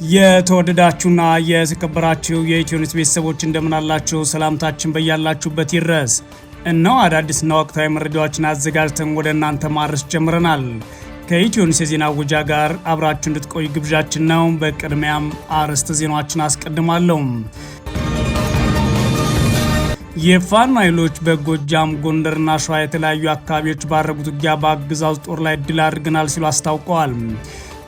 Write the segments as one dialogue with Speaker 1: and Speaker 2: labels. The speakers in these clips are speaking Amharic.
Speaker 1: የተወደዳችሁና የተከበራችሁ የኢትዮኒውስ ቤተሰቦች እንደምን አላችሁ? ሰላምታችን በያላችሁበት ይድረስ። እነሆ አዳዲስና ወቅታዊ መረጃዎችን አዘጋጅተን ወደ እናንተ ማድረስ ጀምረናል። ከኢትዮኒውስ የዜና ውጃ ጋር አብራችሁ እንድትቆዩ ግብዣችን ነው። በቅድሚያም አርዕስተ ዜናዎችን አስቀድማለሁ። የፋኖ ኃይሎች በጎጃም ጎንደርና ሸዋ የተለያዩ አካባቢዎች ባደረጉት ውጊያ በአገዛዙ ጦር ላይ ድል አድርገናል ሲሉ አስታውቀዋል።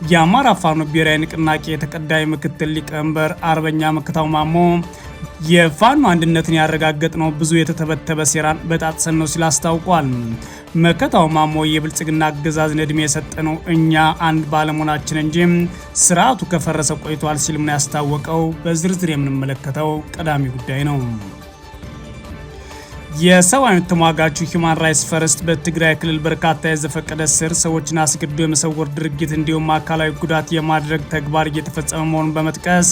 Speaker 1: የአማራ ፋኖ ብሔራዊ ንቅናቄ የተቀዳሚ ምክትል ሊቀመንበር አርበኛ መከታው ማሞ የፋኖ አንድነትን ያረጋገጥ ነው ብዙ የተተበተበ ሴራን በጣጥሰን ነው ሲል አስታውቋል። መከታው ማሞ የብልጽግና አገዛዝን እድሜ የሰጠ ነው እኛ አንድ ባለመሆናችን እንጂ ስርዓቱ ከፈረሰ ቆይቷል ሲል ምን ያስታወቀው በዝርዝር የምንመለከተው ቀዳሚ ጉዳይ ነው። የሰብአዊ ተሟጋቹ ሂውማን ራይትስ ፈርስት በትግራይ ክልል በርካታ የዘፈቀደ ስር ሰዎችን አስገድዶ የመሰወር ድርጊት እንዲሁም አካላዊ ጉዳት የማድረግ ተግባር እየተፈጸመ መሆኑን በመጥቀስ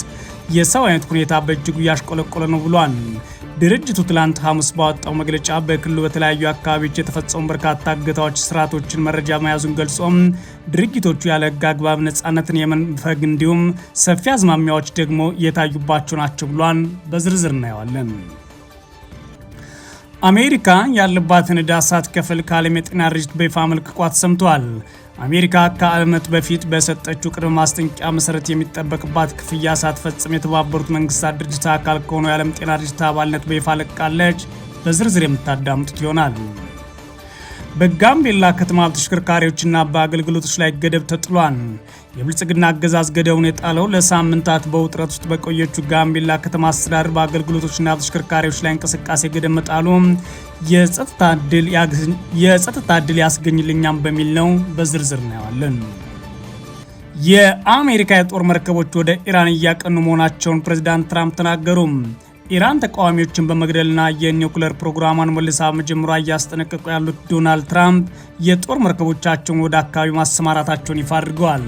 Speaker 1: የሰብአዊ ሁኔታ በእጅጉ እያሽቆለቆለ ነው ብሏል። ድርጅቱ ትላንት ሐሙስ ባወጣው መግለጫ በክልሉ በተለያዩ አካባቢዎች የተፈጸሙ በርካታ እገታዎች፣ ስርዓቶችን መረጃ መያዙን ገልጾም ድርጊቶቹ ያለ ሕግ አግባብ ነጻነትን የመንፈግ እንዲሁም ሰፊ አዝማሚያዎች ደግሞ የታዩባቸው ናቸው ብሏል። በዝርዝር እናየዋለን። አሜሪካ ያለባትን ዕዳ ሳትከፍል ከዓለም የጤና ድርጅት በይፋ መልቀቋ ተሰምቷል። አሜሪካ ከዓመት በፊት በሰጠችው ቅድመ ማስጠንቀቂያ መሰረት የሚጠበቅባት ክፍያ ሳትፈጽም የተባበሩት መንግስታት ድርጅት አካል ከሆነው የዓለም ጤና ድርጅት አባልነት በይፋ ለቃለች። በዝርዝር የምታዳምጡት ይሆናል። በጋምቤላ ከተማ በተሽከርካሪዎችና በአገልግሎቶች ላይ ገደብ ተጥሏል። የብልጽግና አገዛዝ ገደቡን የጣለው ለሳምንታት በውጥረት ውስጥ በቆየችው ጋምቤላ ከተማ አስተዳደር በአገልግሎቶችና በተሽከርካሪዎች ላይ እንቅስቃሴ ገደብ መጣሉ የጸጥታ ዕድል ያስገኝልኛም በሚል ነው። በዝርዝር እናየዋለን። የአሜሪካ የጦር መርከቦች ወደ ኢራን እያቀኑ መሆናቸውን ፕሬዚዳንት ትራምፕ ተናገሩ። ኢራን ተቃዋሚዎችን በመግደልና የኒውክሌር ፕሮግራሟን መልሳ መጀመሯ እያስጠነቀቁ ያሉት ዶናልድ ትራምፕ የጦር መርከቦቻቸውን ወደ አካባቢ ማሰማራታቸውን ይፋ አድርገዋል።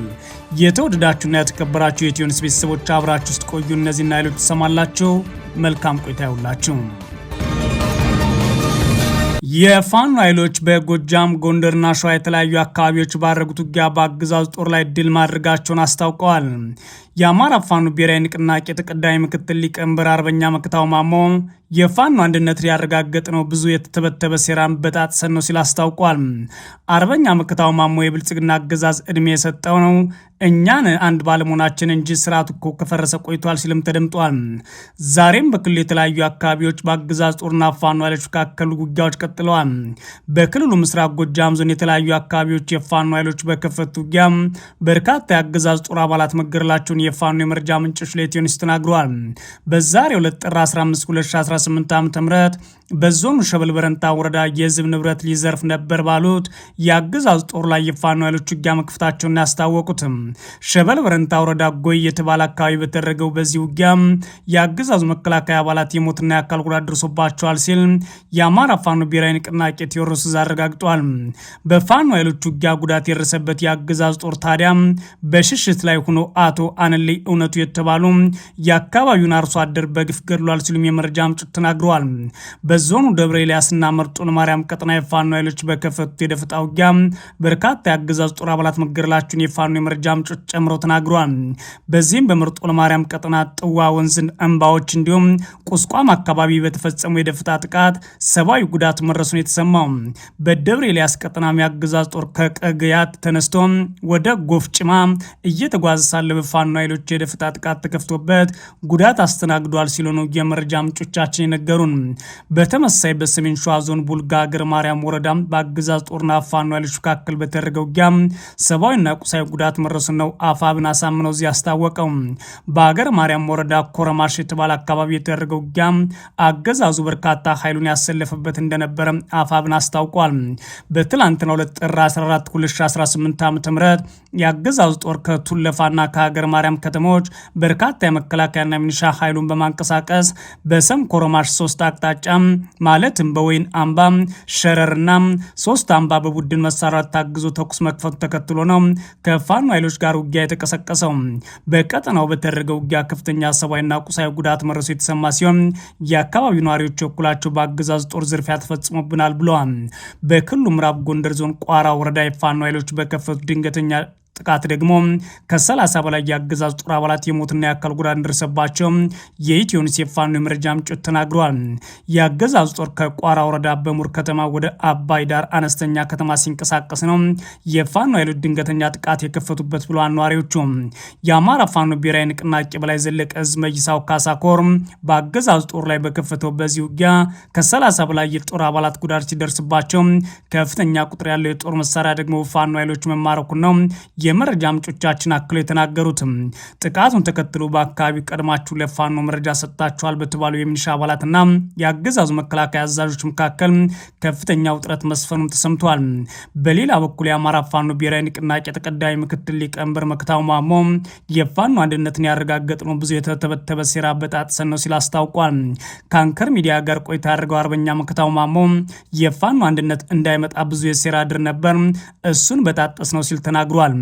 Speaker 1: የተወደዳችሁና የተከበራችሁ የኢትዮኒውስ ቤተሰቦች አብራችሁ ውስጥ ቆዩ። እነዚህና ሌሎች ትሰማላችሁ። መልካም ቆይታ ይሁንላችሁ። የፋኖ ኃይሎች በጎጃም ጎንደርና ሸዋ የተለያዩ አካባቢዎች ባደረጉት ውጊያ በአገዛዙ ጦር ላይ ድል ማድረጋቸውን አስታውቀዋል። የአማራ ፋኖ ብሔራዊ ንቅናቄ ተቀዳሚ ምክትል ሊቀመንበር አርበኛ መከታው ማሞ የፋኖ አንድነት ያረጋገጥ ነው ብዙ የተተበተበ ሴራን በጣጥሰን ነው ሲል አስታውቋል። አርበኛ መከታው ማሞ የብልጽግና አገዛዝ እድሜ የሰጠው ነው እኛን አንድ ባለመሆናችን እንጂ ስርዓቱ እኮ ከፈረሰ ቆይቷል ሲልም ተደምጧል። ዛሬም በክልሉ የተለያዩ አካባቢዎች በአገዛዝ ጦርና ፋኖ ኃይሎች መካከል ውጊያዎች ቀጥለዋል። በክልሉ ምስራቅ ጎጃም ዞን የተለያዩ አካባቢዎች የፋኖ ኃይሎች በከፈቱ ውጊያ በርካታ የአገዛዝ ጦር አባላት መገደላቸውን የፋኖ የመረጃ ምንጮች ለኢትዮኒውስ ተናግረዋል። በዛሬው ዕለት ጥር 15 2018 ዓ.ም በዞኑ ሸበል በረንታ ወረዳ የህዝብ ንብረት ሊዘርፍ ነበር ባሉት የአገዛዝ ጦር ላይ የፋኖ ኃይሎች ውጊያ መክፈታቸውን ያስታወቁትም ሸበል በረንታ ወረዳ ጎይ የተባለ አካባቢ በተደረገው በዚህ ውጊያ የአገዛዙ መከላከያ አባላት የሞትና የአካል ጉዳት ደርሶባቸዋል ሲል የአማራ ፋኖ ብሔራዊ ንቅናቄ ቴዎድሮስ አረጋግጧል። በፋኖ ኃይሎች ውጊያ ጉዳት የደረሰበት የአገዛዝ ጦር ታዲያ በሽሽት ላይ ሆኖ አቶ አነሌ እውነቱ የተባሉ የአካባቢውን አርሶ አደር በግፍ ገድሏል ሲሉም የመረጃ ምንጮች ተናግረዋል። በዞኑ ደብረ ኤልያስና መርጦ ለማርያም ቀጠና የፋኖ ኃይሎች በከፈቱት የደፈጣ ውጊያ በርካታ የአገዛዝ ጦር አባላት መገደላቸውን የፋኖ የመረጃ ምንጮች ጨምረው ተናግረዋል። በዚህም በመርጦ ለማርያም ቀጠና ጥዋ ወንዝን እንባዎች እንዲሁም ቁስቋም አካባቢ በተፈጸሙ የደፈጣ ጥቃት ሰብአዊ ጉዳት መድረሱን የተሰማው በደብረ ኤልያስ ቀጠና የአገዛዝ ጦር ከቀገያት ተነስቶ ወደ ጎፍጭማ እየተጓዘ ሳለ በፋኖ ኃይሎች የደፈጣ ጥቃት ተከፍቶበት ጉዳት አስተናግዷል ሲሉ ነው የመረጃ ምንጮቻችን የነገሩን። በተመሳይ በሰሜን ሸዋ ዞን ቡልጋ ሀገረ ማርያም ወረዳ በአገዛዝ ጦርና ፋኖ ኃይሎች መካከል በተደረገው ውጊያ ሰብአዊና ቁሳዊ ጉዳት መድረሱን ነው አፋብን አሳምነው እዚህ ያስታወቀው። በሀገረ ማርያም ወረዳ ኮረማሽ የተባለ አካባቢ የተደረገው ውጊያ አገዛዙ በርካታ ኃይሉን ያሰለፈበት እንደነበረ አፋብን አስታውቋል። በትላንትናው ዕለት ጥር 14 2018 ዓ.ም የአገዛዙ ጦር ከቱለፋና ከሀገረ ማርያም ከተሞች በርካታ የመከላከያና ሚኒሻ ኃይሉን በማንቀሳቀስ በሰም ኮረማሽ 3 አቅጣጫ ማለትም በወይን አምባ ሸረርና 3 አምባ በቡድን መሳሪያ ታግዞ ተኩስ መክፈቱ ተከትሎ ነው ከፋኖ ኃይሎች ጋር ውጊያ የተቀሰቀሰው። በቀጠናው በተደረገው ውጊያ ከፍተኛ ሰብአዊና ቁሳዊ ጉዳት መድረሱ የተሰማ ሲሆን የአካባቢው ነዋሪዎች በኩላቸው በአገዛዝ ጦር ዝርፊያ ተፈጽሞብናል ብለዋል። በክልሉ ምዕራብ ጎንደር ዞን ቋራ ወረዳ የፋኖ ኃይሎች በከፈቱ ድንገተኛ ጥቃት ደግሞ ከ30 በላይ የአገዛዙ ጦር አባላት የሞትና የአካል ጉዳት እንደደረሰባቸው የኢትዮ ኒውስ የፋኖ የመረጃ ምንጮች ተናግረዋል። የአገዛዙ ጦር ከቋራ ወረዳ በሙር ከተማ ወደ አባይ ዳር አነስተኛ ከተማ ሲንቀሳቀስ ነው የፋኖ ኃይሎች ድንገተኛ ጥቃት የከፈቱበት ብለዋል ነዋሪዎቹ። የአማራ ፋኖ ብሔራዊ ንቅናቄ በላይ ዘለቀ ዕዝ መይሳው ካሳኮር በአገዛዙ ጦር ላይ በከፈተው በዚህ ውጊያ ከ30 በላይ የጦር አባላት ጉዳት ሲደርስባቸው ከፍተኛ ቁጥር ያለው የጦር መሳሪያ ደግሞ ፋኖ ኃይሎች መማረኩን ነው የመረጃ ምንጮቻችን አክለው የተናገሩት። ጥቃቱን ተከትሎ በአካባቢው ቀድማችሁ ለፋኖ መረጃ ሰጥታችኋል በተባሉ የሚሊሻ አባላትና የአገዛዙ መከላከያ አዛዦች መካከል ከፍተኛ ውጥረት መስፈኑም ተሰምቷል። በሌላ በኩል የአማራ ፋኖ ብሔራዊ ንቅናቄ ተቀዳሚ ምክትል ሊቀመንበር መክታው ማሞ የፋኖ አንድነትን ያረጋገጥ ነው ብዙ የተተበተበ ሴራ በጣጥሰን ነው ሲል አስታውቋል። ከአንከር ሚዲያ ጋር ቆይታ ያደርገው አርበኛ መክታው ማሞ የፋኖ አንድነት እንዳይመጣ ብዙ የሴራ ድር ነበር፣ እሱን በጣጥስ ነው ሲል ተናግሯል።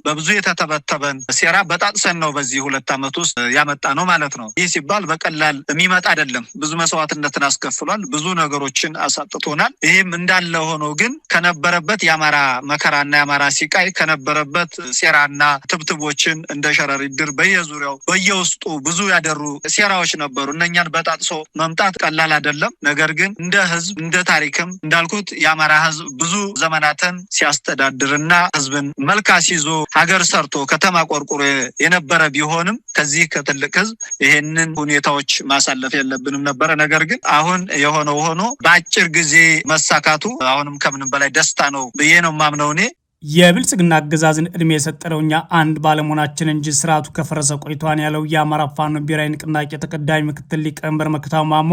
Speaker 2: በብዙ የተተበተበን ሴራ በጣጥሰን ነው በዚህ 2 ዓመት ውስጥ ያመጣ ነው ማለት ነው። ይህ ሲባል በቀላል የሚመጣ አይደለም። ብዙ መስዋዕትነትን አስከፍሏል። ብዙ ነገሮችን አሳጥቶናል። ይህም እንዳለ ሆኖ ግን ከነበረበት የአማራ መከራና የአማራ ሲቃይ ከነበረበት ሴራና ትብትቦችን እንደ ሸረሪት ድር በየዙሪያው በየውስጡ ብዙ ያደሩ ሴራዎች ነበሩ። እነኛን በጣጥሶ መምጣት ቀላል አይደለም። ነገር ግን እንደ ህዝብ እንደ ታሪክም እንዳልኩት የአማራ ህዝብ ብዙ ዘመናትን ሲያስተዳድርና ህዝብን መልክ አስይዞ ሀገር ሰርቶ ከተማ ቆርቁሮ የነበረ ቢሆንም ከዚህ ከትልቅ ህዝብ ይሄንን ሁኔታዎች ማሳለፍ የለብንም ነበረ። ነገር ግን አሁን የሆነው ሆኖ በአጭር ጊዜ መሳካቱ አሁንም ከምንም በላይ ደስታ ነው ብዬ ነው ማምነው እኔ።
Speaker 1: የብልጽግና አገዛዝን እድሜ የሰጠነው እኛ አንድ ባለመሆናችን እንጂ ስርዓቱ ከፈረሰ ቆይቷን ያለው የአማራ ፋኖ ብሔራዊ ንቅናቄ ተቀዳሚ ምክትል ሊቀመንበር መክታው ማሞ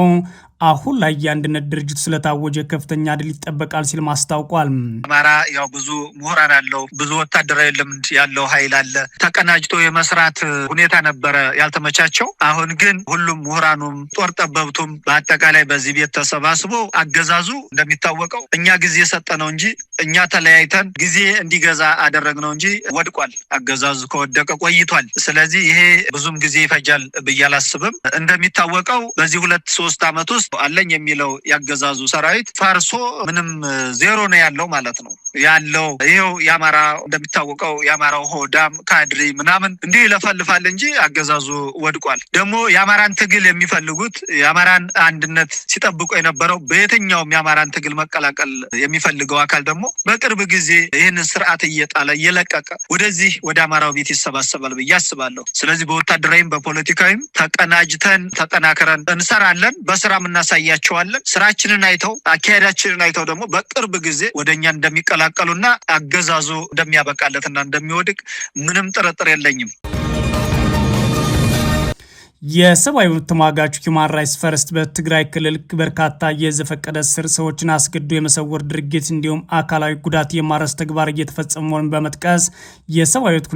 Speaker 1: አሁን ላይ የአንድነት ድርጅቱ ስለታወጀ ከፍተኛ ድል ይጠበቃል ሲል ማስታውቋል።
Speaker 2: አማራ ያው ብዙ ምሁራን አለው፣ ብዙ ወታደራዊ ልምድ ያለው ኃይል አለ። ተቀናጅቶ የመስራት ሁኔታ ነበረ ያልተመቻቸው። አሁን ግን ሁሉም ምሁራኑም ጦር ጠበብቱም በአጠቃላይ በዚህ ቤት ተሰባስቦ አገዛዙ እንደሚታወቀው እኛ ጊዜ ሰጠነው እንጂ እኛ ተለያይተን ጊዜ እንዲገዛ አደረግነው እንጂ ወድቋል። አገዛዙ ከወደቀ ቆይቷል። ስለዚህ ይሄ ብዙም ጊዜ ይፈጃል ብዬ አላስብም። እንደሚታወቀው በዚህ 2-3 ዓመት ውስጥ አለኝ የሚለው ያገዛዙ ሰራዊት ፈርሶ ምንም ዜሮ ነው ያለው ማለት ነው። ያለው ይሄው የአማራ እንደሚታወቀው የአማራው ሆዳም ካድሪ ምናምን እንዲህ ይለፈልፋል እንጂ አገዛዙ ወድቋል። ደግሞ የአማራን ትግል የሚፈልጉት የአማራን አንድነት ሲጠብቁ የነበረው በየትኛውም የአማራን ትግል መቀላቀል የሚፈልገው አካል ደግሞ በቅርብ ጊዜ ይህንን ስርዓት እየጣለ እየለቀቀ ወደዚህ ወደ አማራው ቤት ይሰባሰባል ብዬ አስባለሁ። ስለዚህ በወታደራዊም በፖለቲካዊም ተቀናጅተን ተጠናክረን እንሰራለን። በስራም እናሳያቸዋለን። ስራችንን አይተው አካሄዳችንን አይተው ደግሞ በቅርብ ጊዜ ወደኛ እንደሚቀላቀሉና አገዛዙ እንደሚያበቃለትና እንደሚወድቅ ምንም ጥርጥር የለኝም።
Speaker 1: የሰብአዊ መብት ተሟጋቹ ሂውማን ራይትስ ፈርስት በትግራይ ክልል በርካታ የዘፈቀደ እስር፣ ሰዎችን አስገድዶ የመሰወር ድርጊት እንዲሁም አካላዊ ጉዳት የማድረስ ተግባር እየተፈጸመ መሆኑን በመጥቀስ የሰብአዊ መብት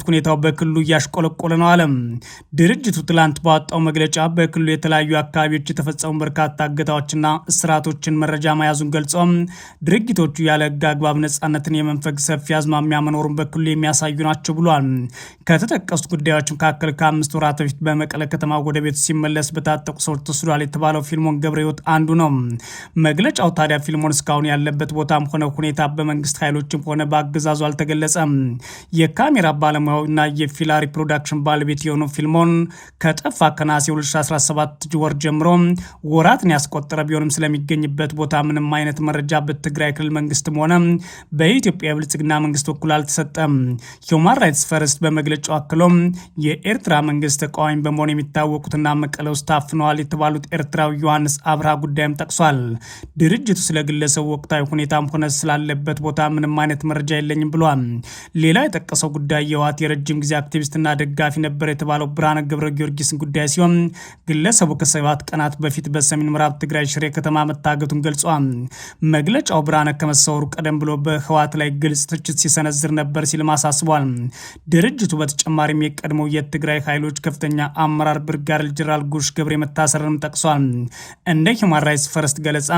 Speaker 1: ሁኔታው በክልሉ እያሽቆለቆለ ነው አለ። ድርጅቱ ትላንት ባወጣው መግለጫ በክልሉ የተለያዩ አካባቢዎች የተፈጸሙ በርካታ እገታዎችና እስራቶችን መረጃ መያዙን ገልጾ ድርጊቶቹ ያለ ሕግ አግባብ ነጻነትን የመንፈግ ሰፊ አዝማሚያ መኖሩን በክልሉ የሚያሳዩ ናቸው ብሏል። ከተጠቀሱት ጉዳዮች መካከል ከ5 ወራት በፊት በመቀለ ከተማ ወደ ቤቱ ሲመለስ በታጠቁ ሰዎች ተወስዷል የተባለው ፊልሞን ገብረሕይወት አንዱ ነው። መግለጫው ታዲያ ፊልሞን እስካሁን ያለበት ቦታም ሆነ ሁኔታ በመንግስት ኃይሎችም ሆነ በአገዛዙ አልተገለጸም። የካሜራ ባለሙያውና የፊላሪ ፕሮዳክሽን ባለቤት የሆነው ፊልሞን ከጠፋ ከነሐሴ 2017 ወር ጀምሮ ወራትን ያስቆጠረ ቢሆንም ስለሚገኝበት ቦታ ምንም አይነት መረጃ በትግራይ ክልል መንግስትም ሆነ በኢትዮጵያ የብልጽግና መንግስት በኩል አልተሰጠም። ሂውማን ራይትስ ፈርስት በመግለጫው አክሎም የኤርትራ መንግስት ተቃዋሚ በመሆን የሚታወቁትና መቀለ ውስጥ ታፍነዋል የተባሉት ኤርትራዊ ዮሐንስ አብርሃ ጉዳይም ጠቅሷል። ድርጅቱ ስለ ግለሰቡ ወቅታዊ ሁኔታም ሆነ ስላለበት ቦታ ምንም አይነት መረጃ የለኝም ብሏል። ሌላ የጠቀሰው ጉዳይ የህወሓት የረጅም ጊዜ አክቲቪስትና ደጋፊ ነበር የተባለው ብርሃነ ገብረ ጊዮርጊስን ጉዳይ ሲሆን ግለሰቡ ከ7 ቀናት በፊት በሰሜን ምዕራብ ትግራይ ሽሬ ከተማ መታገቱን ገልጿል። መግለጫው ብርሃነ ከመሰወሩ ቀደም ብሎ በህወሓት ላይ ግልጽ ትችት ሲሰነዝር ነበር ሲልም አሳስቧል። ድርጅቱ በተጨማሪም የቀድሞው የትግራይ ኃይሎች ከፍተኛ አመራር ብርጋዴር ጄኔራል ጉሽ ገብረ መታሰርንም ጠቅሷል። እንደ ሂውማን ራይትስ ፈርስት ገለጻ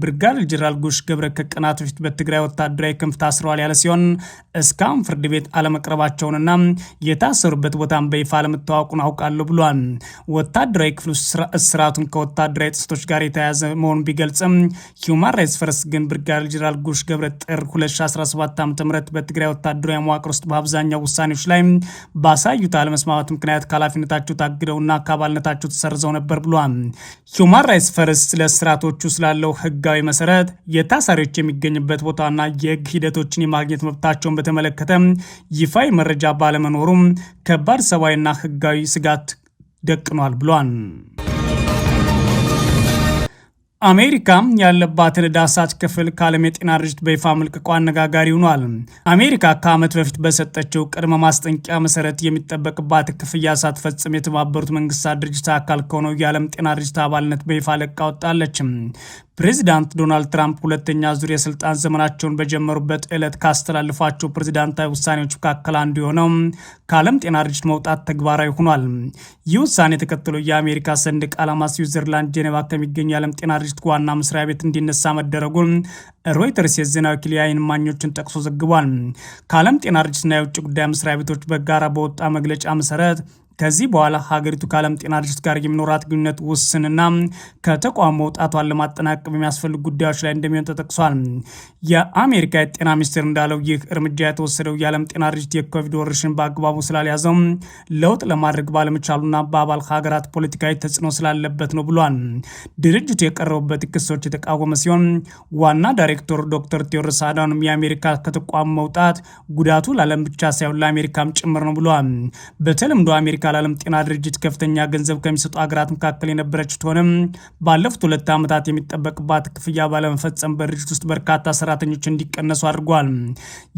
Speaker 1: ብርጋዴር ጄኔራል ጉሽ ገብረ ከቀናት በፊት በትግራይ ወታደራዊ ክንፍ ታስረዋል ያለ ሲሆን እስካሁን ፍርድ ቤት አለመቅረባቸውንና የታሰሩበት ቦታን በይፋ አለመታወቁን አውቃለሁ ብሏል። ወታደራዊ ክፍሉ እስራቱን ከወታደራዊ ጥሰቶች ጋር የተያያዘ መሆኑን ቢገልጽም ሂውማን ራይትስ ፈርስት ግን ብርጋዴር ጄኔራል ጎሽ ገብረ ጥር 2017 ዓ.ም በትግራይ ወታደራዊ መዋቅር ውስጥ በአብዛኛው ውሳኔዎች ላይ ባሳዩት አለመስማማት ምክንያት ከኃላፊነታቸው ታግደውና ከአባልነታቸው ተሰርዘው ነበር ብሏል። ሂውማን ራይትስ ፈርስት ለእስራቶቹ ስላለው ህጋዊ መሰረት የታሳሪዎች የሚገኝበት ቦታና የህግ ሂደቶችን የማግኘት መብታቸውን በተመለከተ ይፋዊ መረጃ ባለመኖሩም ከባድ ሰብአዊና ህጋዊ ስጋት ደቅኗል ብሏል። አሜሪካ ያለባትን ዕዳ ሳትከፍል ከዓለም የጤና ድርጅት በይፋ መልቀቋ አነጋጋሪ ሆኗል። አሜሪካ ከዓመት በፊት በሰጠችው ቅድመ ማስጠንቀቂያ መሰረት የሚጠበቅባት ክፍያ ሳትፈጽም የተባበሩት መንግስታት ድርጅት አካል ከሆነው የዓለም ጤና ድርጅት አባልነት በይፋ ለቃ ወጣለች። ፕሬዚዳንት ዶናልድ ትራምፕ ሁለተኛ ዙር የስልጣን ዘመናቸውን በጀመሩበት ዕለት ካስተላልፏቸው ፕሬዚዳንታዊ ውሳኔዎች መካከል አንዱ የሆነው ከዓለም ጤና ድርጅት መውጣት ተግባራዊ ሆኗል። ይህ ውሳኔ ተከትሎ የአሜሪካ ሰንደቅ ዓላማ ስዊዘርላንድ ጄኔቫ ከሚገኙ የዓለም ጤና ድርጅት ዋና መስሪያ ቤት እንዲነሳ መደረጉን ሮይተርስ የዜና ወኪል የዓይን እማኞችን ጠቅሶ ዘግቧል። ከዓለም ጤና ድርጅትና የውጭ ጉዳይ መስሪያ ቤቶች በጋራ በወጣ መግለጫ መሰረት ከዚህ በኋላ ሀገሪቱ ከዓለም ጤና ድርጅት ጋር የሚኖራት ግንኙነት ውስንና ከተቋሙ መውጣቷን ለማጠናቀቅ በሚያስፈልጉ ጉዳዮች ላይ እንደሚሆን ተጠቅሷል። የአሜሪካ የጤና ሚኒስቴር እንዳለው ይህ እርምጃ የተወሰደው የዓለም ጤና ድርጅት የኮቪድ ወረርሽኝ በአግባቡ ስላልያዘው ለውጥ ለማድረግ ባለመቻሉና በአባል ሀገራት ፖለቲካዊ ተጽዕኖ ስላለበት ነው ብሏል። ድርጅቱ የቀረቡበት ክሶች የተቃወመ ሲሆን ዋና ዳይሬክተር ዶክተር ቴዎድሮስ አድሃኖም የአሜሪካ ከተቋሙ መውጣት ጉዳቱ ለዓለም ብቻ ሳይሆን ለአሜሪካም ጭምር ነው ብሏል። በተለምዶ አሜሪካ ለዓለም ጤና ድርጅት ከፍተኛ ገንዘብ ከሚሰጡ ሀገራት መካከል የነበረች ቢሆንም ባለፉት 2 ዓመታት የሚጠበቅባት ክፍያ ባለመፈጸም በድርጅት ውስጥ በርካታ ሰራተኞች እንዲቀነሱ አድርጓል።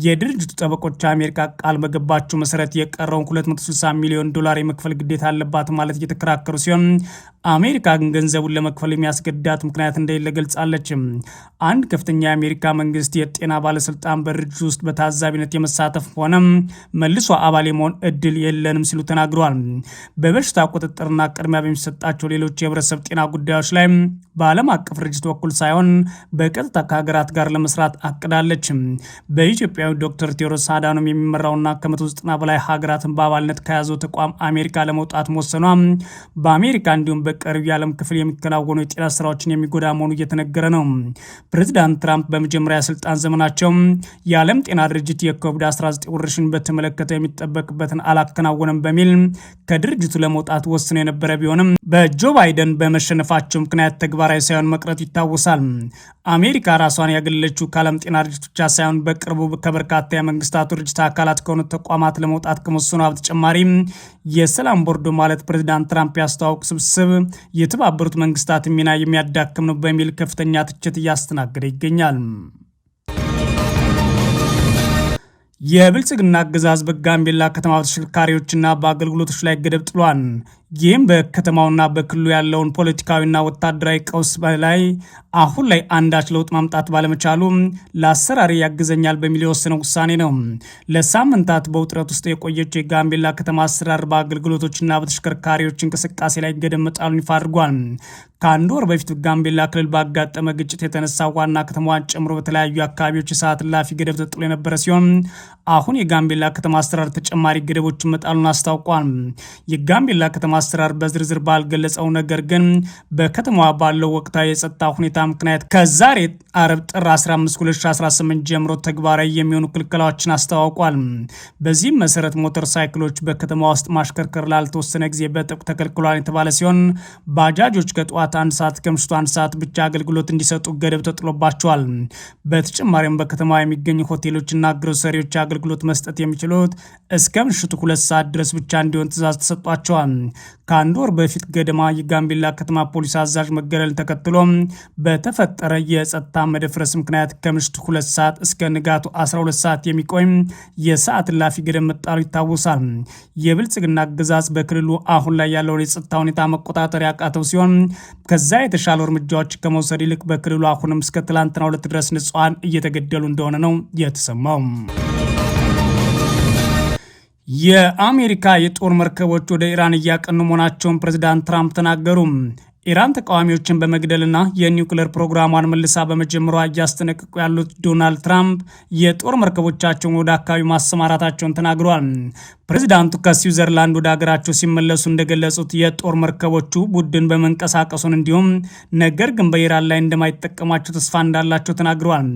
Speaker 1: የድርጅቱ ጠበቆች አሜሪካ ቃል በገባቸው መሰረት የቀረውን $260 ሚሊዮን የመክፈል ግዴታ አለባት ማለት እየተከራከሩ ሲሆን አሜሪካ ግን ገንዘቡን ለመክፈል የሚያስገድዳት ምክንያት እንደሌለ ገልጻለች። አንድ ከፍተኛ የአሜሪካ መንግስት የጤና ባለስልጣን በድርጅቱ ውስጥ በታዛቢነት የመሳተፍ ሆነ መልሶ አባል የመሆን እድል የለንም ሲሉ ተናግረዋል። በበሽታ ቁጥጥርና ቅድሚያ በሚሰጣቸው ሌሎች የህብረተሰብ ጤና ጉዳዮች ላይ በዓለም አቀፍ ድርጅት በኩል ሳይሆን በቀጥታ ከሀገራት ጋር ለመስራት አቅዳለች። በኢትዮጵያዊ ዶክተር ቴዎድሮስ አድሃኖም የሚመራውና ከ190 በላይ ሀገራትን በአባልነት ከያዘው ተቋም አሜሪካ ለመውጣት መወሰኗ በአሜሪካ እንዲሁም በቀሪው የዓለም ክፍል የሚከናወኑ የጤና ስራዎችን የሚጎዳ መሆኑ እየተነገረ ነው። ፕሬዚዳንት ትራምፕ በመጀመሪያ የስልጣን ዘመናቸው የዓለም ጤና ድርጅት የኮቪድ-19 ወረርሽኝ በተመለከተ የሚጠበቅበትን አላከናወነም በሚል ከድርጅቱ ለመውጣት ወስኖ የነበረ ቢሆንም በጆ ባይደን በመሸነፋቸው ምክንያት ተግባራዊ ሳይሆን መቅረት ይታወሳል። አሜሪካ ራሷን ያገለለችው ከዓለም ጤና ድርጅት ብቻ ሳይሆን በቅርቡ ከበርካታ የመንግስታቱ ድርጅት አካላት ከሆኑ ተቋማት ለመውጣት ከመወሰኗ በተጨማሪ የሰላም ቦርዶ ማለት ፕሬዚዳንት ትራምፕ ያስተዋወቁ ስብስብ የተባበሩት መንግስታት ሚና የሚያዳክም ነው በሚል ከፍተኛ ትችት እያስተናገደ ይገኛል። የብልጽግና አገዛዝ በጋምቤላ ከተማ ተሽከርካሪዎችና በአገልግሎቶች ላይ ገደብ ጥሏል። ይህም በከተማውና በክልሉ ያለውን ፖለቲካዊና ወታደራዊ ቀውስ በላይ አሁን ላይ አንዳች ለውጥ ማምጣት ባለመቻሉ ለአሰራሪ ያግዘኛል በሚል የወሰነው ውሳኔ ነው። ለሳምንታት በውጥረት ውስጥ የቆየችው የጋምቤላ ከተማ አሰራር በአገልግሎቶችና በተሽከርካሪዎች እንቅስቃሴ ላይ ገደብ መጣሉን ይፋ አድርጓል። ከአንድ ወር በፊት ጋምቤላ ክልል ባጋጠመ ግጭት የተነሳ ዋና ከተማዋን ጨምሮ በተለያዩ አካባቢዎች የሰዓት እላፊ ገደብ ተጥሎ የነበረ ሲሆን አሁን የጋምቤላ ከተማ አስተዳደር ተጨማሪ ገደቦችን መጣሉን አስታውቋል። የጋምቤላ ከተማ አስተዳደር በዝርዝር ባልገለጸው ነገር ግን በከተማዋ ባለው ወቅታዊ የጸጥታ ሁኔታ ምክንያት ከዛሬ አርብ ጥር 15 2018 ጀምሮ ተግባራዊ የሚሆኑ ክልከላዎችን አስታውቋል። በዚህም መሰረት ሞተር ሳይክሎች በከተማ ውስጥ ማሽከርከር ላልተወሰነ ጊዜ በጥብቅ ተከልክሏል የተባለ ሲሆን ባጃጆች ከጠዋት 1 ሰዓት ከምሽቱ 1 ሰዓት ብቻ አገልግሎት እንዲሰጡ ገደብ ተጥሎባቸዋል። በተጨማሪም በከተማ የሚገኙ ሆቴሎችና ግሮሰሪዎች አገልግሎት መስጠት የሚችሉት እስከ ምሽቱ 2 ሰዓት ድረስ ብቻ እንዲሆን ትዕዛዝ ተሰጥቷቸዋል። ከአንድ ወር በፊት ገደማ የጋምቤላ ከተማ ፖሊስ አዛዥ መገለል ተከትሎ በተፈጠረ የጸጥታ መደፍረስ ምክንያት ከምሽቱ 2 ሰዓት እስከ ንጋቱ 12 ሰዓት የሚቆይ የሰዓት እላፊ ገደብ መጣሉ ይታወሳል። የብልጽግና አገዛዝ በክልሉ አሁን ላይ ያለውን የጸጥታ ሁኔታ መቆጣጠር ያቃተው ሲሆን ከዛ የተሻሉ እርምጃዎች ከመውሰድ ይልቅ በክልሉ አሁንም እስከ ትላንትና 2 ድረስ ንጹሃን እየተገደሉ እንደሆነ ነው የተሰማው። የአሜሪካ የጦር መርከቦች ወደ ኢራን እያቀኑ መሆናቸውን ፕሬዚዳንት ትራምፕ ተናገሩ። ኢራን ተቃዋሚዎችን በመግደልና የኒውክሌር ፕሮግራሟን መልሳ በመጀመሯ እያስጠነቀቁ ያሉት ዶናልድ ትራምፕ የጦር መርከቦቻቸውን ወደ አካባቢ ማሰማራታቸውን ተናግረዋል። ፕሬዚዳንቱ ከስዊዘርላንድ ወደ ሀገራቸው ሲመለሱ እንደገለጹት የጦር መርከቦቹ ቡድን በመንቀሳቀሱን እንዲሁም ነገር ግን በኢራን ላይ እንደማይጠቀሟቸው ተስፋ እንዳላቸው ተናግረዋል።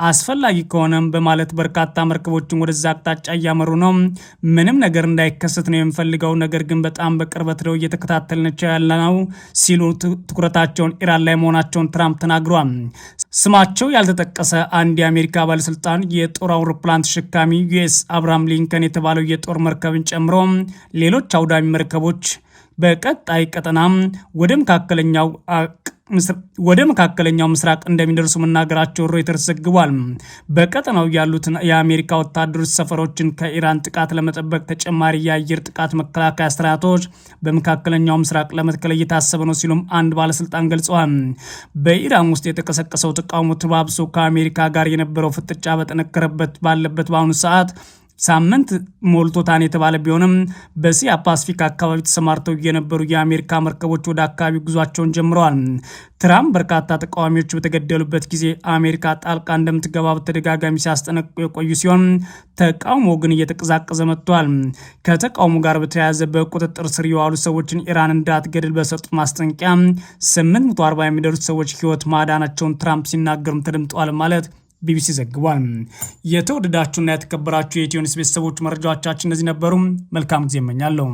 Speaker 1: አስፈላጊ ከሆነም በማለት በርካታ መርከቦችን ወደዛ አቅጣጫ እያመሩ ነው። ምንም ነገር እንዳይከሰት ነው የምፈልገው፣ ነገር ግን በጣም በቅርበት ነው እየተከታተልናቸው ያለ ነው ሲሉ ትኩረታቸውን ኢራን ላይ መሆናቸውን ትራምፕ ተናግረዋል። ስማቸው ያልተጠቀሰ አንድ የአሜሪካ ባለስልጣን የጦር አውሮፕላን ተሸካሚ ዩኤስ አብርሃም ሊንከን የተባለው የጦር መርከብን ጨምሮ ሌሎች አውዳሚ መርከቦች በቀጣይ ቀጠና ወደ መካከለኛው ምስራቅ እንደሚደርሱ መናገራቸው ሮይተርስ ዘግቧል። በቀጠናው ያሉትን የአሜሪካ ወታደሮች ሰፈሮችን ከኢራን ጥቃት ለመጠበቅ ተጨማሪ የአየር ጥቃት መከላከያ ስርዓቶች በመካከለኛው ምስራቅ ለመትከል እየታሰበ ነው ሲሉም አንድ ባለስልጣን ገልጸዋል። በኢራን ውስጥ የተቀሰቀሰው ተቃውሞ ተባብሶ ከአሜሪካ ጋር የነበረው ፍጥጫ በጠነከረበት ባለበት በአሁኑ ሰዓት ሳምንት ሞልቶታን የተባለ ቢሆንም በእስያ ፓሲፊክ አካባቢ ተሰማርተው የነበሩ የአሜሪካ መርከቦች ወደ አካባቢ ጉዟቸውን ጀምረዋል። ትራምፕ በርካታ ተቃዋሚዎች በተገደሉበት ጊዜ አሜሪካ ጣልቃ እንደምትገባ በተደጋጋሚ ሲያስጠነቅቁ የቆዩ ሲሆን ተቃውሞ ግን እየተቀዛቀዘ መጥቷል። ከተቃውሞ ጋር በተያያዘ በቁጥጥር ስር የዋሉ ሰዎችን ኢራን እንዳትገድል በሰጡት ማስጠንቀቂያ 840 የሚደርሱ ሰዎች ሕይወት ማዳናቸውን ትራምፕ ሲናገሩም ተደምጠዋል ማለት ቢቢሲ ዘግቧል። የተወደዳችሁና የተከበራችሁ የኢትዮ ኒውስ ቤተሰቦች መረጃዎቻችን እነዚህ ነበሩ። መልካም ጊዜ እመኛለሁ።